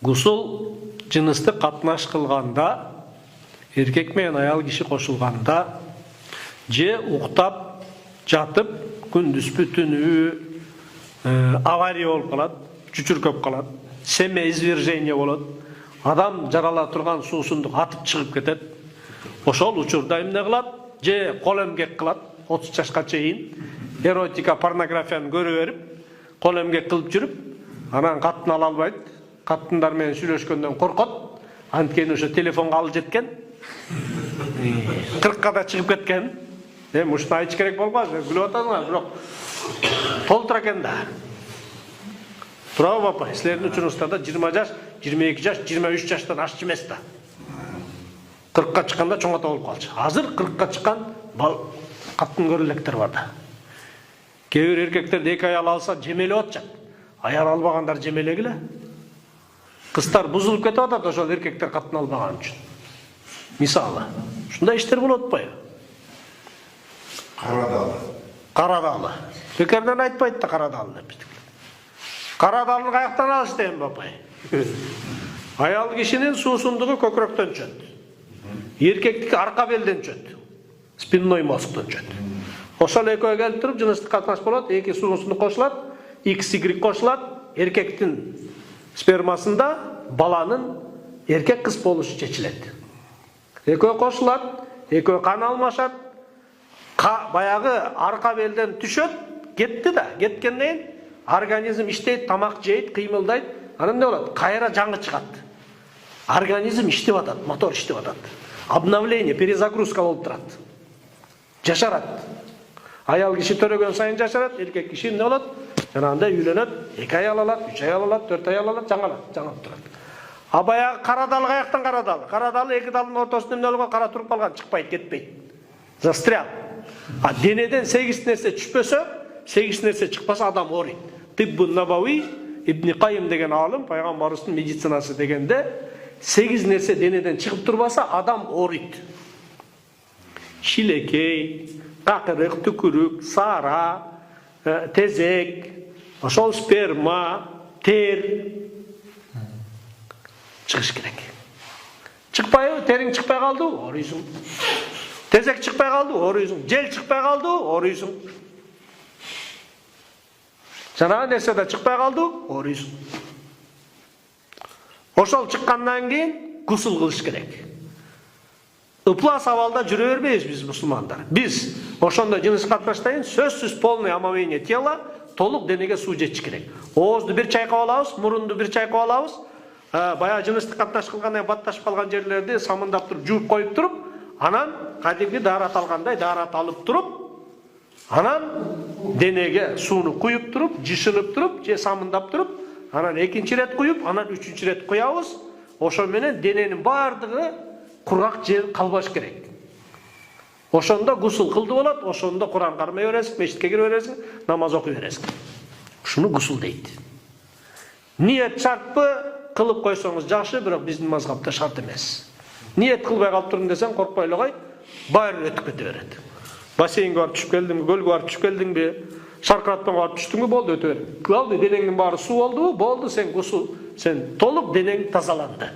Гусул жыныстык катнаш кылганда, эркек менен аял киши кошулганда, же уктап жатып күндүзбү түнү авария болуп калат, чүчүр көп калат, семяизвержение болот, адам жарала турган суусундук атып чыгып кетет. Ошол учурда эмне кылат? Же кол эмгек кылат, 30 жашка чейин эротика, порнографияны көрө берип, кол эмгек кылып жүрүп, анан катын ала албайт. Катындар менен сүйлөшкөндөн коркот. Анткени ошо телефонго алып жеткен. 40ка да чыгып кеткен. Ушуну айтыш керек болбойбу? Күлүп атасыңар, бирок толтура экен да. Туурабы апа? Силердин учуруңузда да 20 жаш, 22 жаш, 23 жаштан ашчы эмес да. 40ка чыкканда чоңото болуп калчу. Азыр 40ка чыккан катын көрө электер бар да. Кээ бир эркектер 2 аял алса жемелеп атышат. Аял албагандар жемелегиле. Кыздар бузулуп кетип атат ошол эркектер катын албаган үчүн. Мисалы, ушундай иштер болот атпайбы? Карадалы. Бекерден айтпайт да карадалы деп. Карадалыны каяктан алыш дейм апай? Аял кишинин суусундугу көкүрөктөн чөт. Эркектики арка белден чөт. Спинной мозгтон чөт. Ошол экөө келип туруп жыныстык катнаш болот, эки суусундук кошулат, XY кошулат, эркектин спермасында баланын эркек кыз болушу чечилет. Экөө кошулат, экөө кан алмашат, баягы арка белден түшөт, кетти да, кеткенден кийин организм иштейт, тамак жейт, кыймылдайт, анан эмне болот? Кайра жаңы чыгат. Организм иштеп атат, мотор иштеп атат. Обновление, перезагрузка болуп турат. Жашарат. Аял киши төрөгөн сайын жашарат, эркек киши эмне болот? Жанагындай үйлөнөт, 2 аял алат, 3 аял алат, 4 аял алат, жаңалап турат. А баягы карадалы каяктан карадалы? Карадалы 2 далдын ортосунда эмне болгон? Кара туруп калган, чыкпайт, кетпейт. Застрял. А денеден 8 нерсе түшпөсө, 8 нерсе чыкпаса адам орийт. Тиббун Набауи Ибн Кайым деген алым, пайгамбарыбыздын медицинасы дегенде 8 нерсе денеден чыгып турбаса адам орийт. Шилекей, какырык, түкүрүк, сара, тезек, ошол сперма, тер чыгыш керек. Чыкпайбы? Териң чыкпай калдыбы? Орuyсуң. Тезек чыкпай калдыбы? Орuyсуң. Жел чыкпай калдыбы? Орuyсуң. Жанагы нерсе да чыкпай калдыбы? Орuyсуң. Ошол чыккандан кийин гусул кылыш керек. Ыплас абалда жүрө бербейбиз биз мусулмандар. Биз ошондо жыныс катнаштан кийин сөзсүз полный омовение тела, толук денеге суу жетиш керек. Оозду бир чайкап алабыз, мурунду бир чайкап алабыз. Баягы жыныстык катнаш кылгандан батташып калган жерлерди самындап туруп, жууп коюп туруп, анан кадимки даарат алгандай даарат алып туруп, анан денеге сууну куюп туруп, жышынып туруп, же самындап туруп, анан экинчи рет куюп, анан үчүнчү рет куябыз. Ошо менен дененин баардыгы кургак жер калбаш керек. Ошондо гусул кылды болот, ошондо Куран кармай бересиң, мешитке кире бересиң, намаз окуй бересиң. Ушуну гусул дейт. Ниет шартпы? Кылып койсоңуз жакшы, бирок биздин мазхабта шарт эмес. Ниет кылбай калып турдум десең, коркпой эле кой, баары өтүп кете берет. Бассейнге барып түшүп келдиңби, көлгө барып түшүп келдиңби, шаркыратпан барып түштүңбү, болду, өтө берет. Калды, денеңдин баары суу болдубу? Болду, сен гусул, сен толук денең тазаланды.